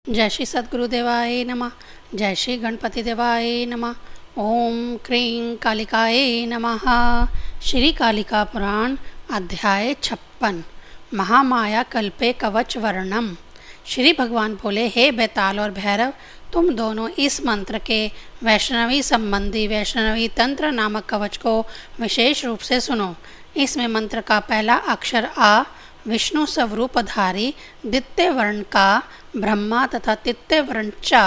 जय श्री सद्गुरुदेवाय नमः। जय श्री गणपति देवाय नमः। ओम क्रीं कालिकाय नमः। श्री कालिका पुराण अध्याय 56 महामाया कल्पे कवच वर्णम। श्री भगवान बोले, हे बैताल और भैरव, तुम दोनों इस मंत्र के वैष्णवी संबंधी वैष्णवी तंत्र नामक कवच को विशेष रूप से सुनो। इसमें मंत्र का पहला अक्षर आ विष्णु स्वरूपधारी, द्वितीय वर्ण का ब्रह्मा तथा तृतीय वर्ण चा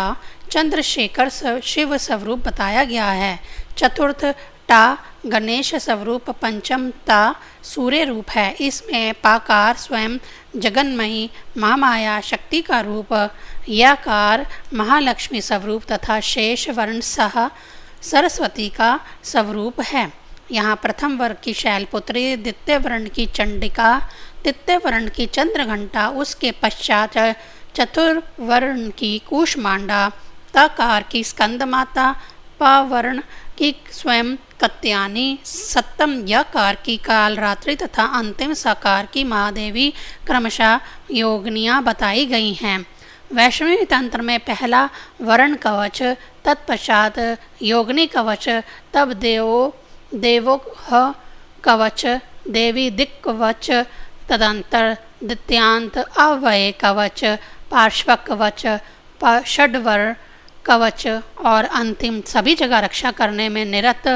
चंद्रशेखर शिव स्वरूप बताया गया है। चतुर्थ टा गणेश स्वरूप, पंचम ता सूर्य रूप है। इसमें पाकार स्वयं जगन्मयी महामाया शक्ति का रूप, याकार महालक्ष्मी स्वरूप तथा शेष वर्ण सह सरस्वती का स्वरूप है। यहाँ प्रथम वर्ग की शैलपुत्री, द्वितीय वर्ण की चंडिका, तृतीय वर्ण की चंद्रघंटा, उसके पश्चात चतुर्वर्ण की कूष्मांडा, तकार की स्कंद माता, पवर्ण की स्वयं कत्यानी, सप्तम यकार की कालरात्रि तथा अंतिम सकार की महादेवी क्रमशः योगिनियाँ बताई गई हैं। वैष्णवी तंत्र में पहला वर्ण कवच, तत्पश्चात योगिनी कवच, तब देवोह कवच, देवी दिक् कवच, तदंतर द्वितीयांत अवय कवच, पार्श्व कवच, षड्वर कवच और अंतिम सभी जगह रक्षा करने में निरत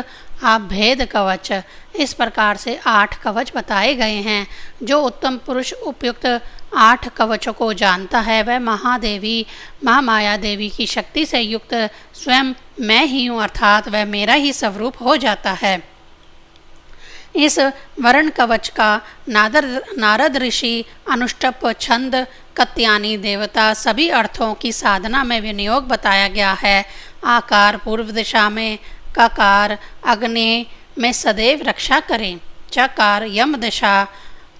अभेद कवच। इस प्रकार से 8 कवच बताए गए हैं। जो उत्तम पुरुष उपयुक्त 8 कवचों को जानता है वह महादेवी महामाया देवी की शक्ति से युक्त स्वयं मैं ही हूँ, अर्थात वह मेरा ही स्वरूप हो जाता है। इस वर्ण कवच का नारद ऋषि, अनुष्टप, छंद, कत्यानी देवता सभी अर्थों की साधना में विनियोग बताया गया है। आकार पूर्व दिशा में, ककार अग्नि में सदैव रक्षा करें, चकार यम दिशा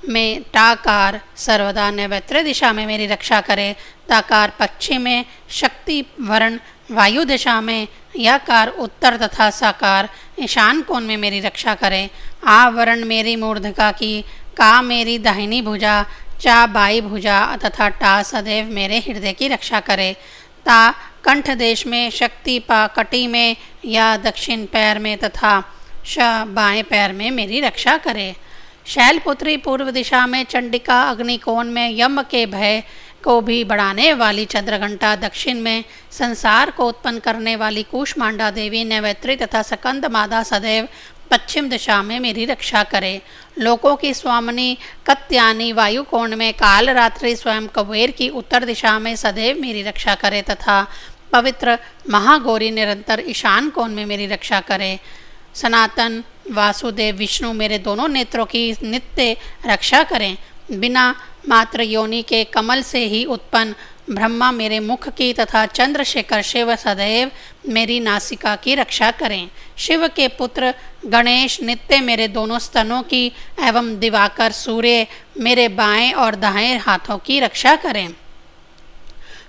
में, टाकार सर्वदा नैवेत्र दिशा में मेरी रक्षा करे, ताकार पश्चिम में, शक्ति वर्ण वायु दिशा में, याकार उत्तर तथा साकार ईशान कोण में मेरी रक्षा करें। आवरण मेरी मूर्धका की, का मेरी दाहिनी भुजा, चा बाई भुजा तथा टा सदैव मेरे हृदय की रक्षा करे। ता कंठ देश में, शक्ति पा कटी में या दक्षिण पैर में तथा श बाएं पैर में मेरी रक्षा करे। शैलपुत्री पूर्व दिशा में, चंडिका अग्निकोण में, यम के भय को भी बढ़ाने वाली चंद्रघंटा दक्षिण में, संसार को उत्पन्न करने वाली कूष्मांडा देवी नैवेत्री तथा सकंद मादा सदैव पश्चिम दिशा में मेरी रक्षा करे। लोकों की स्वामिनी कत्यानी वायु कोण में, काल रात्रि स्वयं कुबेर की उत्तर दिशा में सदैव मेरी रक्षा करे तथा पवित्र महागौरी निरंतर ईशान कोण में मेरी रक्षा करे। सनातन वासुदेव विष्णु मेरे दोनों नेत्रों की नित्य रक्षा करें। बिना मात्र योनि के कमल से ही उत्पन्न ब्रह्मा मेरे मुख की तथा चंद्रशेखर शिव सदैव मेरी नासिका की रक्षा करें। शिव के पुत्र गणेश नित्य मेरे दोनों स्तनों की एवं दिवाकर सूर्य मेरे बाएं और दाएं हाथों की रक्षा करें।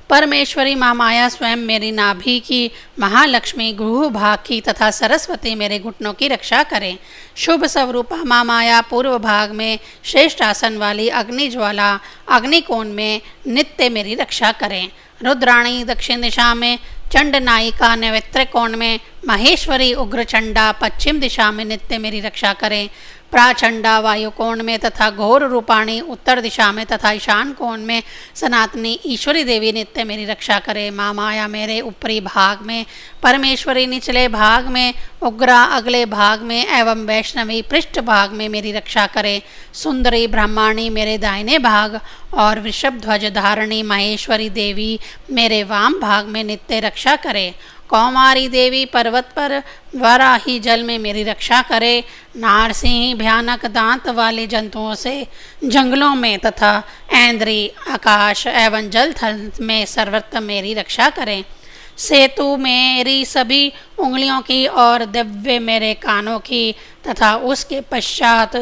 परमेश्वरी महामाया स्वयं मेरी नाभि की, महालक्ष्मी गुरु भाग की तथा सरस्वती मेरे घुटनों की रक्षा करें। शुभ स्वरूपा महामाया पूर्व भाग में श्रेष्ठ आसन वाली अग्नि ज्वाला अग्निकोण में नित्य मेरी रक्षा करें। रुद्राणी दक्षिण दिशा में, चंड नायिका नैवेत्र कोण में, महेश्वरी उग्रचंडा पश्चिम दिशा में नित्य मेरी रक्षा करें। प्राचंडा वायु कोण में तथा घोर रूपाणी उत्तर दिशा में तथा ईशान कोण में सनातनी ईश्वरी देवी नित्य मेरी रक्षा करे। माँ माया मेरे ऊपरी भाग में, परमेश्वरी निचले भाग में, उग्रा अगले भाग में एवं वैष्णवी पृष्ठ भाग में मेरी रक्षा करे। सुंदरी ब्रह्माणी मेरे दाहिने भाग और वृषभ ध्वज धारणी महेश्वरी देवी मेरे वाम भाग में नित्य रक्षा करे। कौमारी देवी पर्वत पर वराही जल में मेरी रक्षा करे। नारसिंह भयानक दांत वाले जंतुओं से जंगलों में तथा ऐन्द्री आकाश एवं जल थल में सर्वत्र मेरी रक्षा करें। सेतु मेरी सभी उंगलियों की और दिव्य मेरे कानों की तथा उसके पश्चात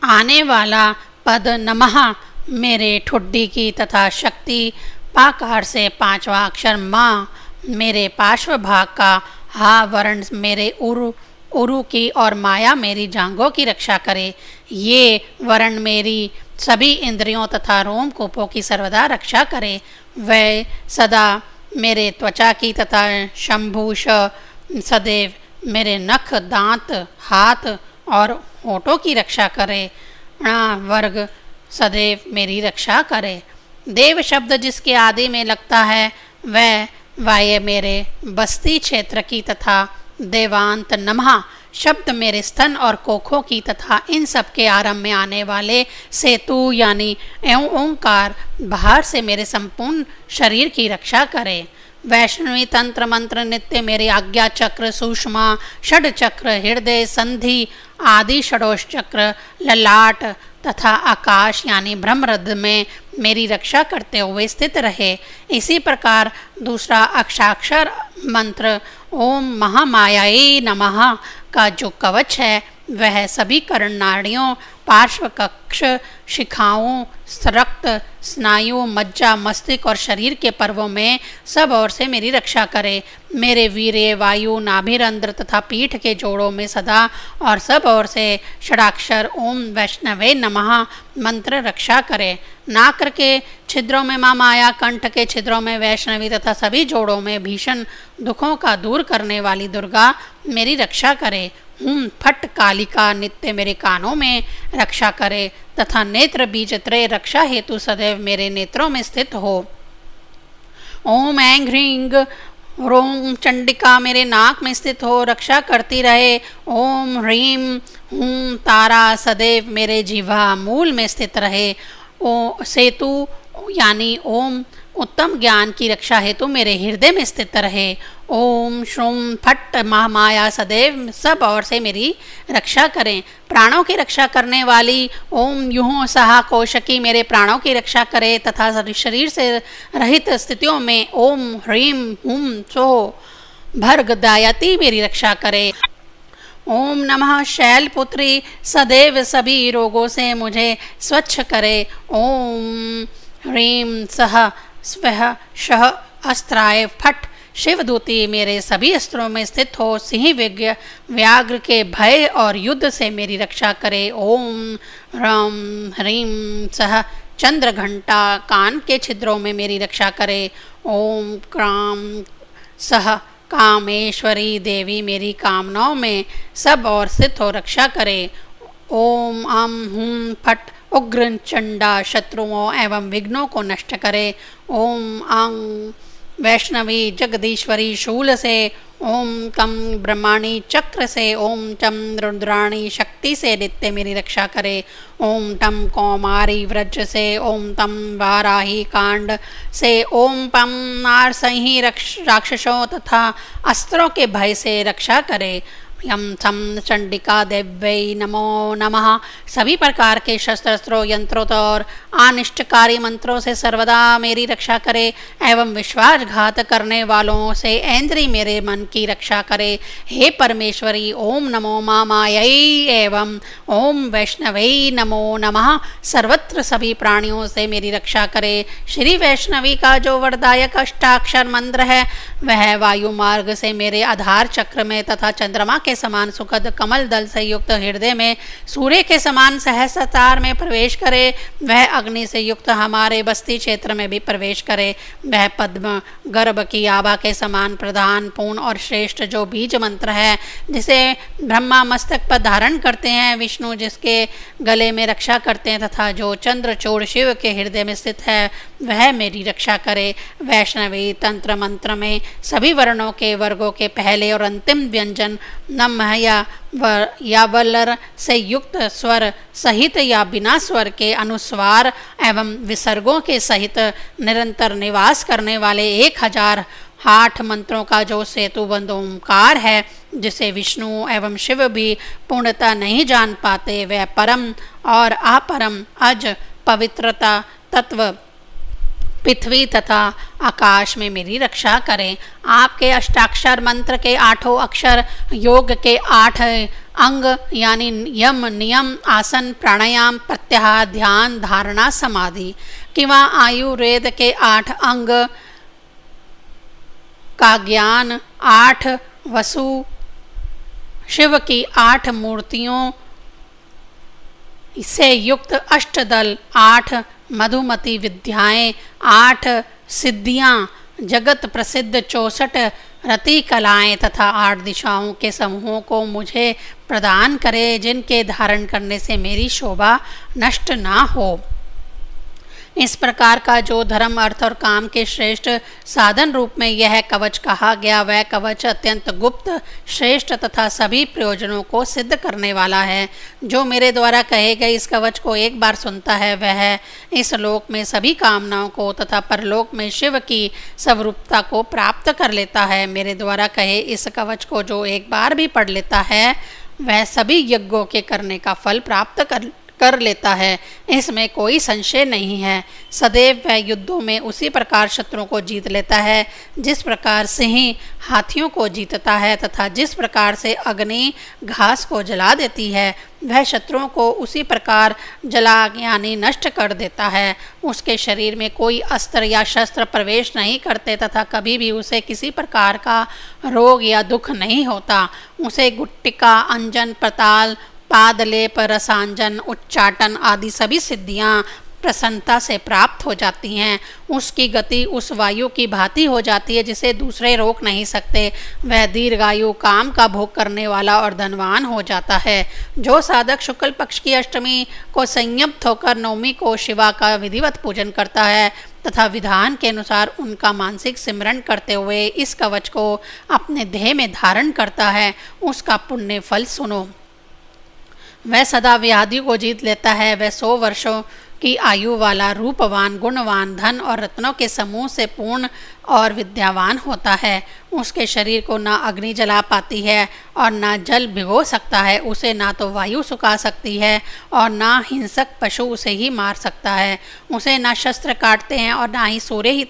आने वाला पद नमः मेरे ठुड्डी की तथा शक्ति पाकार से 5वां अक्षर माँ मेरे पार्श्व भाग का, हा वर्ण मेरे उरु की और माया मेरी जांघों की रक्षा करे। ये वर्ण मेरी सभी इंद्रियों तथा रोम कूपों की सर्वदा रक्षा करे। वह सदा मेरे त्वचा की तथा शंभूष सदैव मेरे नख, दांत, हाथ और होठों की रक्षा करे। वर्ग सदैव मेरी रक्षा करे। देव शब्द जिसके आदि में लगता है वह वाय मेरे बस्ती क्षेत्र की तथा देवांत नमः शब्द मेरे स्तन और कोखों की तथा इन सब के आरंभ में आने वाले सेतु यानी एवं ओंकार बाहर से मेरे संपूर्ण शरीर की रक्षा करे। वैष्णवी तंत्र मंत्र नित्य मेरे आज्ञा चक्र, सूक्ष्मा षड चक्र, हृदय, संधि आदि षडोष चक्र, ललाट तथा आकाश यानी ब्रह्मरंध्र में मेरी रक्षा करते हुए स्थित रहे। इसी प्रकार दूसरा अक्षाक्षर मंत्र ओम महामायाए नमः का जो कवच है वह सभी कर्ण नाड़ियों, पार्श्व कक्ष, शिखाओं, रक्त, स्नायु, मज्जा, मस्तिष्क और शरीर के पर्वों में सब ओर से मेरी रक्षा करे। मेरे वीर्य, वायु, नाभिरंध्र तथा पीठ के जोड़ों में सदा और सब ओर से षडाक्षर ओम वैष्णवे नमः मंत्र रक्षा करे। नाक के छिद्रों में माँ माया, कंठ के छिद्रों में वैष्णवी तथा सभी जोड़ों में भीषण दुखों का दूर करने वाली दुर्गा मेरी रक्षा करे। फट कालिका नित्य मेरे कानों में रक्षा करे तथा नेत्र बीज त्रय रक्षा हेतु सदैव मेरे नेत्रों में स्थित हो। ओम ऐं ह्रीं रोम चंडिका मेरे नाक में स्थित हो रक्षा करती रहे। ओम ह्रीं हूं तारा सदैव मेरे जिह्वा मूल में स्थित रहे। ओ सेतु यानी ओम उत्तम ज्ञान की रक्षा हेतु मेरे हृदय में स्थित रहे। ओम श्रुम फट महामाया सदैव सब ओर से मेरी रक्षा करें। प्राणों की रक्षा करने वाली ओम यूं सहा कोशकी मेरे प्राणों की रक्षा करे तथा शरीर से रहित स्थितियों में ओम ह्रीं हुम सो भर्गदायती मेरी रक्षा करे। ओम नमः शैलपुत्री सदैव सभी रोगों से मुझे स्वच्छ करे। ओम ह्रीं सह स्वह शह अस्त्राय फट शिवदूती मेरे सभी अस्त्रों में स्थित हो सिंह विज्ञ व्याघ्र के भय और युद्ध से मेरी रक्षा करे। ओम रम ह्रीं सह चंद्र घंटा कान के छिद्रों में मेरी रक्षा करे। ओम क्राम सह कामेश्वरी देवी मेरी कामनाओं में सब और स्थित हो रक्षा करे। ओम अम हुम फट उग्र चंडा शत्रुओं एवं विघ्नों को नष्ट करे। ओम अंग वैष्णवी जगदीश्वरी शूल से, ओम कम ब्रह्माणी चक्र से, ओम चम रुद्राणी शक्ति से नित्य मेरी रक्षा करे। ओम टम कौमारी व्रज से, ओम तम वाराही कांड से, ओम पम नारसही राक्षसों तथा अस्त्रों के भय से रक्षा करे। यम थम चंडिका देव्यै नमो नमः सभी प्रकार के शस्त्रों यंत्रों और अनिष्टकारी मंत्रों से सर्वदा मेरी रक्षा करे एवं विश्वासघात करने वालों से ऐन्द्री मेरे मन की रक्षा करे। हे परमेश्वरी ओम नमो मामायै एवं ओम वैष्णवै नमो नमः सर्वत्र सभी प्राणियों से मेरी रक्षा करे। श्री वैष्णवी का जो वरदायक अष्टाक्षर मंत्र है वह वायु मार्ग से मेरे आधार चक्र में तथा चंद्रमा के समान सुखद कमल दल से युक्त हृदय में सूर्य के समान सहस्त्रार में प्रवेश करे। वह अग्नि से युक्त हमारे बस्ती क्षेत्र में भी प्रवेश करे। वह पद्म गर्भ की आभा के समान प्रधान पूर्ण और श्रेष्ठ जो बीज मंत्र है जिसे ब्रह्मा मस्तक पर धारण करते हैं, विष्णु जिसके गले में रक्षा करते हैं तथा जो चंद्रचूड़ शिव के हृदय में स्थित है वह मेरी रक्षा करे। वैष्णवी तंत्र मंत्र में सभी वर्णों के वर्गों के पहले और अंतिम व्यंजन नम या वलर से युक्त स्वर सहित या बिना स्वर के अनुस्वार एवं विसर्गों के सहित निरंतर निवास करने वाले 1008 मंत्रों का जो सेतुबंध ओंकार है जिसे विष्णु एवं शिव भी पूर्णतः नहीं जान पाते, वह परम और अपरम अज पवित्रता तत्व पृथ्वी तथा आकाश में मेरी रक्षा करें। आपके अष्टाक्षर मंत्र के 8 अक्षर योग के 8 अंग यानी यम नियम आसन प्राणायाम प्रत्याहार ध्यान धारणा समाधि किंवा आयुर्वेद के 8 अंग का ज्ञान 8 वसु शिव की 8 मूर्तियों से युक्त अष्टदल 8 मधुमती विद्याएं 8 सिद्धियाँ, जगत प्रसिद्ध 64 रति कलाएं तथा 8 दिशाओं के समूहों को मुझे प्रदान करे, जिनके धारण करने से मेरी शोभा नष्ट ना हो। इस प्रकार का जो धर्म, अर्थ और काम के श्रेष्ठ साधन रूप में यह कवच कहा गया, वह कवच अत्यंत गुप्त, श्रेष्ठ तथा सभी प्रयोजनों को सिद्ध करने वाला है। जो मेरे द्वारा कहे गए इस कवच को एक बार सुनता है, वह इस लोक में सभी कामनाओं को तथा परलोक में शिव की स्वरूपता को प्राप्त कर लेता है। मेरे द्वारा कहे इस कवच को जो एक बार भी पढ़ लेता है, वह सभी यज्ञों के करने का फल प्राप्त कर लेता है, इसमें कोई संशय नहीं है। सदैव वह युद्धों में उसी प्रकार शत्रुओं को जीत लेता है जिस प्रकार सिंह हाथियों को जीतता है, तथा जिस प्रकार से अग्नि घास को जला देती है, वह शत्रुओं को उसी प्रकार जला यानी नष्ट कर देता है। उसके शरीर में कोई अस्त्र या शस्त्र प्रवेश नहीं करते तथा कभी भी उसे किसी प्रकार का रोग या दुख नहीं होता। उसे गुट्टिका, अंजन, पताल, पादलेप, रसांजन, उच्चाटन आदि सभी सिद्धियां प्रसन्नता से प्राप्त हो जाती हैं। उसकी गति उस वायु की भांति हो जाती है जिसे दूसरे रोक नहीं सकते। वह दीर्घायु, काम का भोग करने वाला और धनवान हो जाता है। जो साधक शुक्ल पक्ष की अष्टमी को संयमित होकर नवमी को शिवा का विधिवत पूजन करता है तथा विधान के अनुसार उनका मानसिक सिमरन करते हुए इस कवच को अपने देह में धारण करता है, उसका पुण्य फल सुनो। वह सदा व्याधि को जीत लेता है। वह 100 वर्षों की आयु वाला, रूपवान, गुणवान, धन और रत्नों के समूह से पूर्ण और विद्यावान होता है। उसके शरीर को ना अग्नि जला पाती है और ना जल भिगो सकता है। उसे ना तो वायु सुखा सकती है और ना हिंसक पशु उसे ही मार सकता है। उसे ना शस्त्र काटते हैं और ना ही सूर्य ही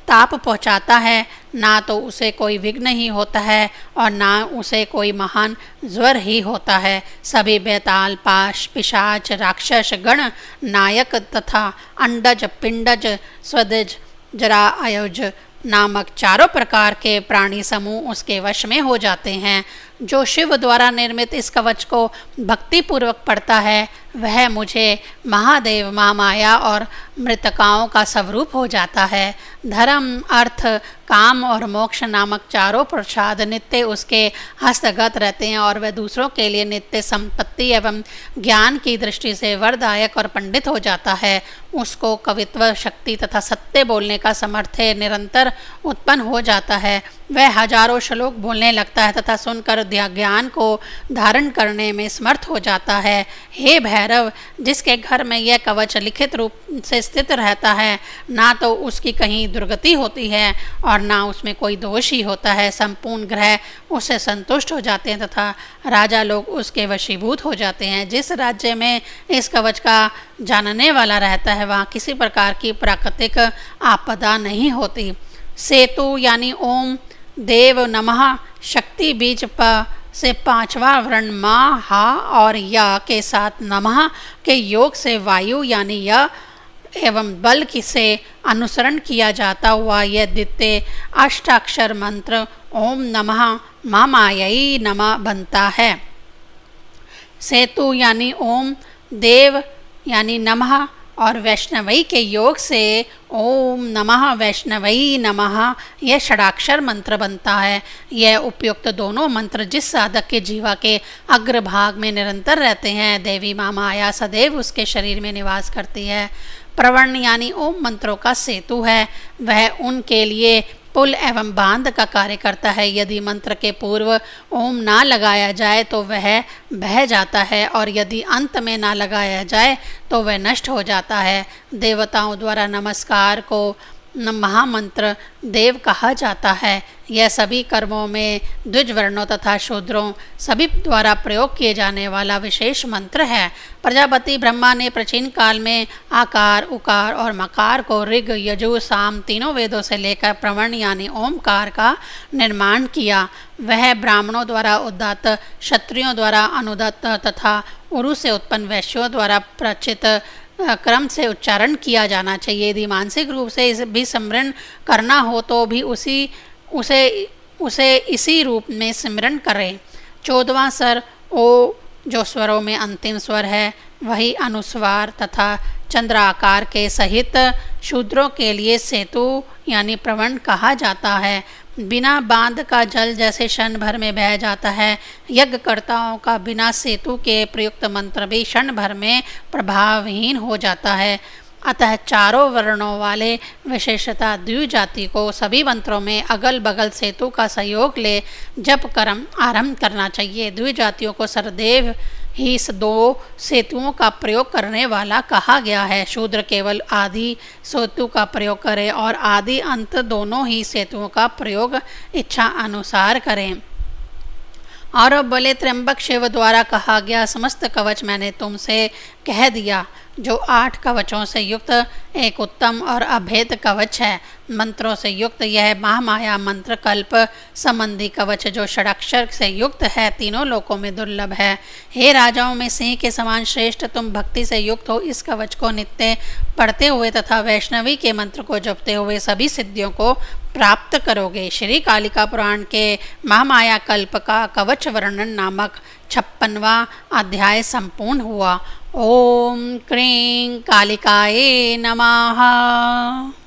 ताप पहुँचाता है। ना तो उसे कोई विघ्न ही होता है और ना उसे कोई महान ज्वर ही होता है। सभी बेताल, पाश, पिशाच, राक्षस गण, नायक तथा अंडज, पिंडज, स्वदज, जरा, अयुज नामक चारों प्रकार के प्राणी समूह उसके वश में हो जाते हैं। जो शिव द्वारा निर्मित इस कवच को भक्ति पूर्वक पढ़ता है, वह मुझे महादेव, महामाया और मृतकाओं का स्वरूप हो जाता है। धर्म, अर्थ, काम और मोक्ष नामक चारों प्रसाद नित्य उसके हस्तगत रहते हैं और वह दूसरों के लिए नित्य संपत्ति एवं ज्ञान की दृष्टि से वरदायक और पंडित हो जाता है। उसको कवित्व शक्ति तथा सत्य बोलने का सामर्थ्य निरंतर उत्पन्न हो जाता है। वह हजारों श्लोक बोलने लगता है तथा सुनकर ज्ञान को धारण करने में समर्थ हो जाता है। हे भैरव, जिसके घर में यह कवच लिखित रूप से स्थित रहता है, ना तो उसकी कहीं दुर्गति होती है और ना उसमें कोई दोष ही होता है। संपूर्ण ग्रह उससे संतुष्ट हो जाते हैं तथा राजा लोग उसके वशीभूत हो जाते हैं। जिस राज्य में इस कवच का जानने वाला रहता है, वहाँ किसी प्रकार की प्राकृतिक आपदा नहीं होती। सेतु यानी ओम, देव नमः, शक्ति बीज प से 5वां वर्ण मा, हा और या के साथ नमः के योग से वायु यानी य एवं बल से अनुसरण किया जाता हुआ यह द्वितीय अष्टाक्षर मंत्र ओम नमः महामायै नमः बनता है। सेतु यानी ओम, देव यानी नमः और वैष्णवी के योग से ओम नमः वैष्णवी नमः यह षडाक्षर मंत्र बनता है। यह उपयुक्त दोनों मंत्र जिस साधक के जीवा के अग्रभाग में निरंतर रहते हैं, देवी माँ माया सदैव उसके शरीर में निवास करती है। प्रवर्ण यानी ओम मंत्रों का सेतु है। वह उनके लिए पुल एवं बांध का कार्य करता है। यदि मंत्र के पूर्व ओम ना लगाया जाए तो वह बह जाता है और यदि अंत में ना लगाया जाए तो वह नष्ट हो जाता है। देवताओं द्वारा नमस्कार को महामंत्र देव कहा जाता है। यह सभी कर्मों में द्विजवर्णों तथा शूद्रों सभी द्वारा प्रयोग किए जाने वाला विशेष मंत्र है। प्रजापति ब्रह्मा ने प्राचीन काल में आकार, उकार और मकार को ऋग, यजु, साम तीनों वेदों से लेकर प्रवर्ण यानी ओमकार का निर्माण किया। वह ब्राह्मणों द्वारा उदात्त, क्षत्रियों द्वारा अनुदत्त तथा उरु से उत्पन्न वैश्यों द्वारा प्रचित क्रम से उच्चारण किया जाना चाहिए। यदि मानसिक रूप से इस भी स्मरण करना हो तो भी उसे इसी रूप में स्मरण करें। 14वां स्वर ओ जो स्वरों में अंतिम स्वर है वही अनुस्वार तथा चंद्राकार के सहित शूद्रों के लिए सेतु यानी प्रवण कहा जाता है। बिना बांध का जल जैसे क्षण भर में बह जाता है, यज्ञकर्ताओं का बिना सेतु के प्रयुक्त मंत्र भी क्षण भर में प्रभावहीन हो जाता है। अतः चारों वर्णों वाले विशेषता द्विजाति को सभी मंत्रों में अगल बगल सेतु का सहयोग ले जप कर्म आरंभ करना चाहिए। द्विजातियों को सरदेव ही इस दो सेतुओं का प्रयोग करने वाला कहा गया है। शूद्र केवल आदि सेतु का प्रयोग करें और आदि अंत दोनों ही सेतुओं का प्रयोग इच्छा अनुसार करें। और अब बोले, त्र्यंबक शिव द्वारा कहा गया समस्त कवच मैंने तुमसे कह दिया, जो 8 कवचों से युक्त एक उत्तम और अभेद कवच है। मंत्रों से युक्त यह महामाया मंत्र कल्प संबंधी कवच जो षडाक्षर से युक्त है, तीनों लोकों में दुर्लभ है। हे राजाओं में सिंह के समान श्रेष्ठ, तुम भक्ति से युक्त हो इस कवच को नित्य पढ़ते हुए तथा वैष्णवी के मंत्र को जपते हुए सभी सिद्धियों को प्राप्त करोगे। श्री कालिका पुराण के महामाया कल्प का कवच वर्णन नामक 56वां अध्याय संपूर्ण हुआ। ओम क्रीं कालिकाये नमः।